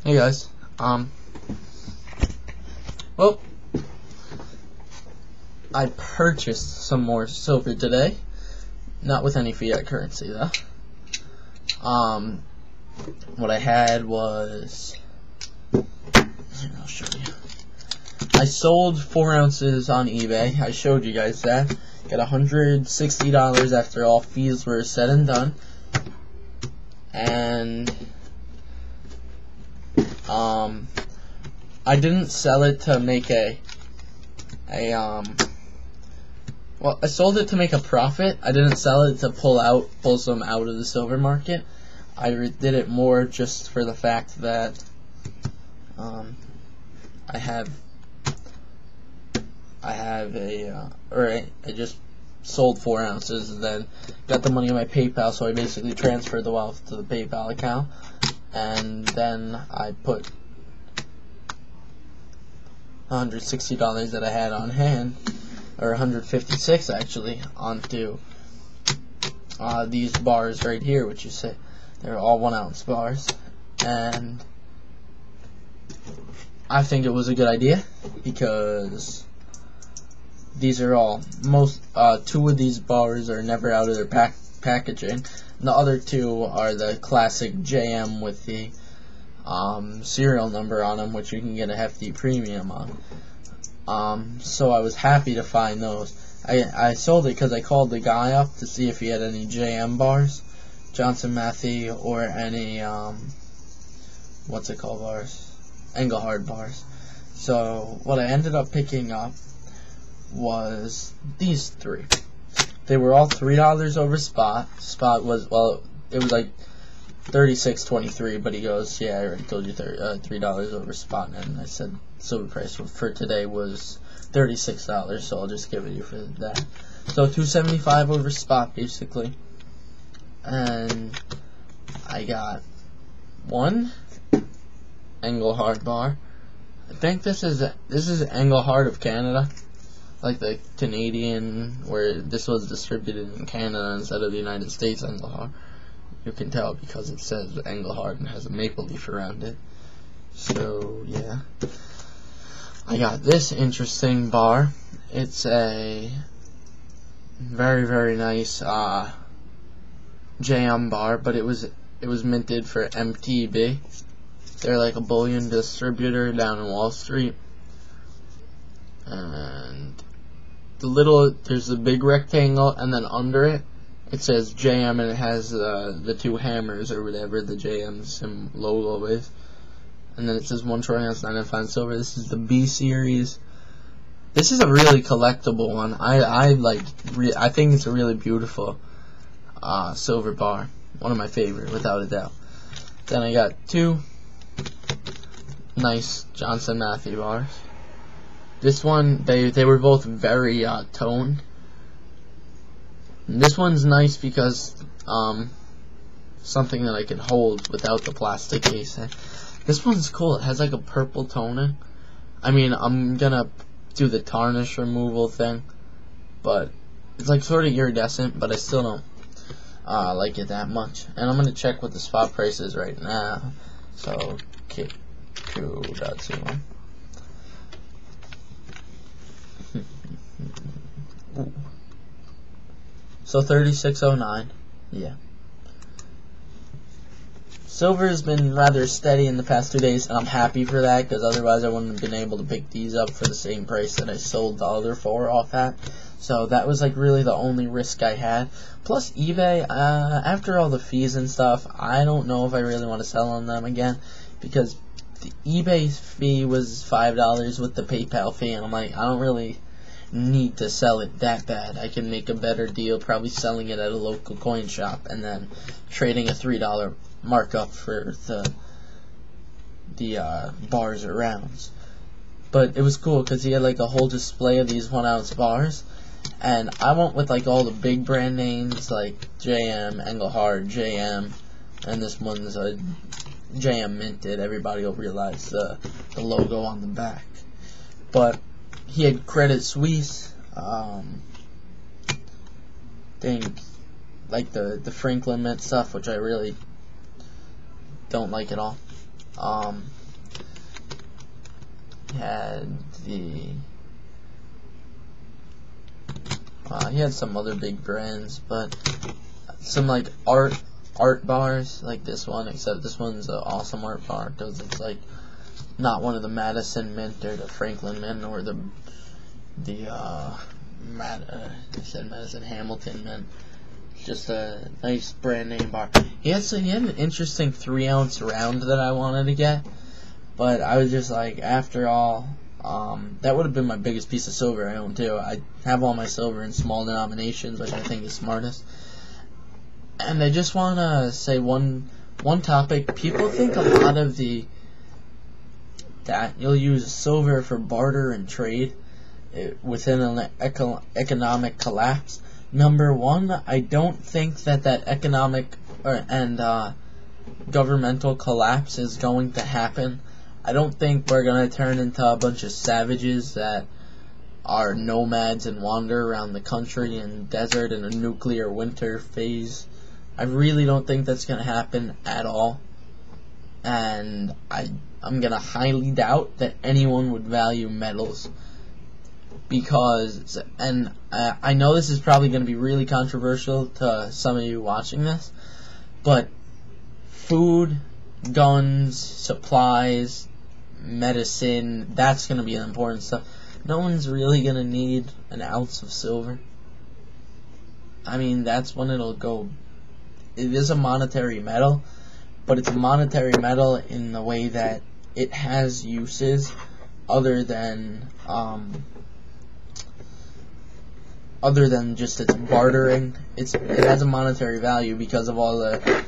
Hey guys, well, I purchased some more silver today, not with any fiat currency though. What I had was, I'll show you. I sold 4 ounces on eBay. I showed you guys that. Got $160 after all fees were said and done. And I didn't sell it to make well, I sold it to make a profit. I didn't sell it to pull some out of the silver market. I did it more just for the fact that I just sold 4 ounces and then got the money in my PayPal, so I basically transferred the wealth to the PayPal account, and then I put $160 that I had on hand, or 156 actually, onto these bars right here, which you see they're all 1 ounce bars, and I think it was a good idea because these are all two of these bars are never out of their packaging. The other 2 are the classic JM with the serial number on them, which you can get a hefty premium on. So I was happy to find those. I sold it because I called the guy up to see if he had any JM bars, Johnson Matthey, or any what's it called bars, Engelhard bars. So what I ended up picking up was these 3. They were all $3 over spot. Spot was, well, it was like $36.23, but he goes, yeah, I already told you $3 over spot, and I said silver price for today was $36, so I'll just give it you for that. So $2.75 over spot basically, and I got 1 Engelhard bar. I think this is Engelhard of Canada, like the Canadian, where this was distributed in Canada instead of the United States Engelhard. You can tell because it says Engelhard and has a maple leaf around it. So yeah, I got this interesting bar. It's a very, very nice JM bar, but it was minted for MTB. They're like a bullion distributor down in Wall Street. And there's a big rectangle, and then under it says JM, and it has the 2 hammers or whatever the JM logo is, and then it says 1 troy ounce 9.5 silver. This is the B series. This is a really collectible one. I think it's a really beautiful silver bar, one of my favorite without a doubt. Then I got 2 nice Johnson Matthey bars. This one, they were both very toned. And this one's nice because something that I can hold without the plastic casing. This one's cool. It has like a purple toning. I mean, I'm gonna do the tarnish removal thing, but it's like sort of iridescent, but I still don't like it that much. And I'm gonna check what the spot price is right now. So Q.01. So 36.09. Yeah. Silver has been rather steady in the past 2 days, and I'm happy for that, because otherwise I wouldn't have been able to pick these up for the same price that I sold the other 4 off at. So that was like really the only risk I had. Plus eBay, after all the fees and stuff, I don't know if I really want to sell on them again, because the eBay fee was $5 with the PayPal fee, and I'm like, I don't really need to sell it that bad. I can make a better deal probably selling it at a local coin shop and then trading a $3 markup for the bars or rounds. But it was cool because he had like a whole display of these 1 ounce bars, and I went with like all the big brand names like JM, Engelhard, JM, and this one's a JM minted. Everybody will realize the logo on the back. But he had Credit Suisse, like the Franklin Mint stuff, which I really don't like at all. Had the he had some other big brands, but some like art bars like this one, except this one's an awesome art bar because it's like not one of the Madison Mint or the Franklin Mint or the I said Madison Hamilton Mint. Just a nice brand name bar. He had an interesting 3-ounce round that I wanted to get, but I was just like, after all, that would have been my biggest piece of silver I own too. I have all my silver in small denominations, which I think is smartest. And I just want to say one topic. People think a lot of that you'll use silver for barter and trade within an economic collapse. Number one, I don't think that economic and governmental collapse is going to happen. I don't think we're going to turn into a bunch of savages that are nomads and wander around the country and desert in a nuclear winter phase. I really don't think that's going to happen at all. And I'm going to highly doubt that anyone would value metals. Because, and I know this is probably going to be really controversial to some of you watching this, but food, guns, supplies, medicine, that's going to be the important stuff. No one's really going to need an ounce of silver. I mean, that's when it'll go. It is a monetary metal, but it's a monetary metal in the way that it has uses other than just its bartering. It has a monetary value because of all the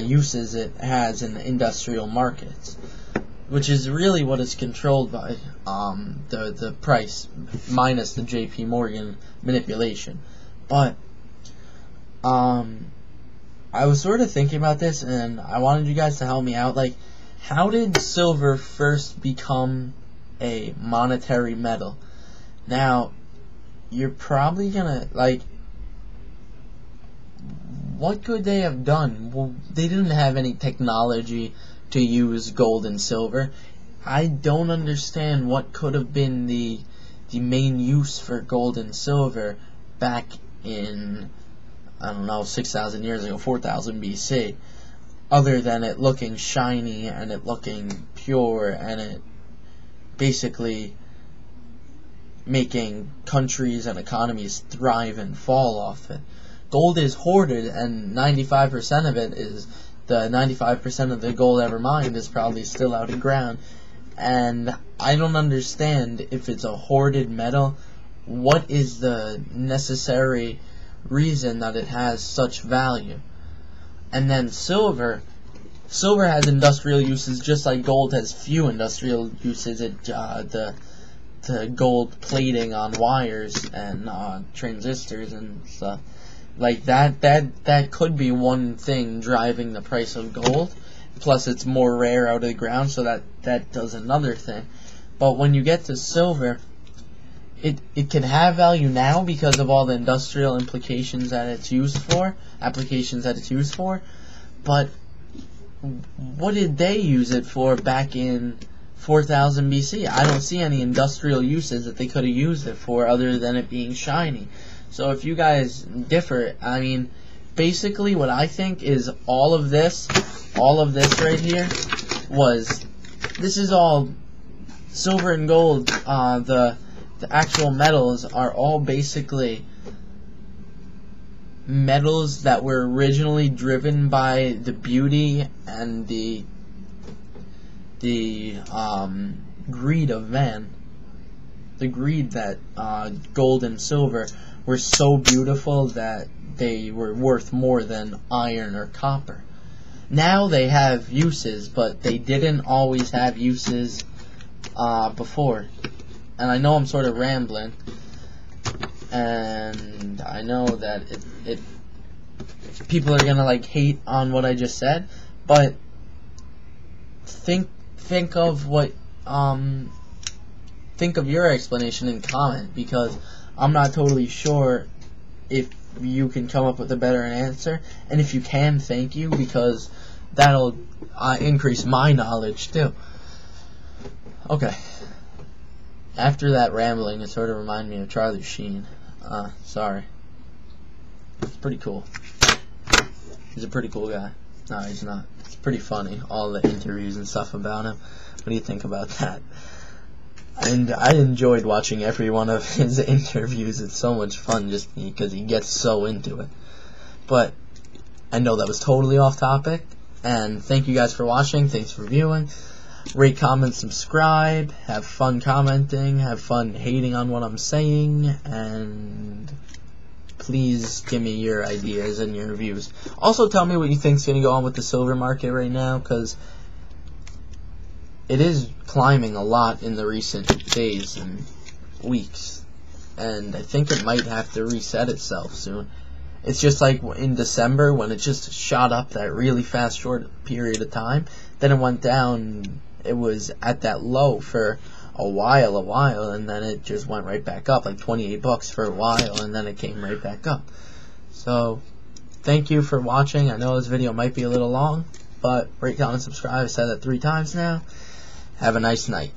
uses it has in the industrial markets, which is really what is controlled by the price minus the J.P. Morgan manipulation. But I was sort of thinking about this, and I wanted you guys to help me out. Like, how did silver first become a monetary metal? Now, you're probably gonna, like, what could they have done? Well, they didn't have any technology to use gold and silver. I don't understand what could have been the main use for gold and silver back in, I don't know, 6,000 years ago, 4,000 BC, other than it looking shiny and it looking pure and it basically making countries and economies thrive and fall off it. Gold is hoarded, and 95% of it is, the 95% of the gold ever mined is probably still out of ground. And I don't understand, if it's a hoarded metal, what is the necessary reason that it has such value? And then silver has industrial uses just like gold has few industrial uses. The gold plating on wires and transistors and stuff like that could be one thing driving the price of gold. Plus, it's more rare out of the ground, so that does another thing. But when you get to silver, it can have value now because of all the industrial applications that it's used for. But what did they use it for back in 4,000 BC? I don't see any industrial uses that they could have used it for other than it being shiny. So if you guys differ, I mean, basically what I think is all of this right here this is all silver and gold. The actual metals are all basically metals that were originally driven by the beauty and the greed of man. The greed that gold and silver were so beautiful that they were worth more than iron or copper. Now they have uses, but they didn't always have uses before. And I know I'm sort of rambling, and I know that people are gonna like hate on what I just said, but think of what think of your explanation and comment, because I'm not totally sure if you can come up with a better answer. And if you can, thank you, because that'll increase my knowledge too. Okay. After that rambling, it sort of reminded me of Charlie Sheen. Sorry. It's pretty cool. He's a pretty cool guy. No, he's not. It's pretty funny, all the interviews and stuff about him. What do you think about that? And I enjoyed watching every one of his interviews. It's so much fun just because he gets so into it. But I know that was totally off topic. And thank you guys for watching. Thanks for viewing. Rate, comment, subscribe. Have fun commenting. Have fun hating on what I'm saying. And please give me your ideas and your reviews. Also, tell me what you think's going to go on with the silver market right now, because it is climbing a lot in the recent days and weeks. And I think it might have to reset itself soon. It's just like in December when it just shot up that really fast short period of time. Then it went down. It was at that low for a while, and then it just went right back up, like 28 bucks for a while, and then it came right back up. So, thank you for watching. I know this video might be a little long, but rate, comment, subscribe. I said that 3 times now. Have a nice night.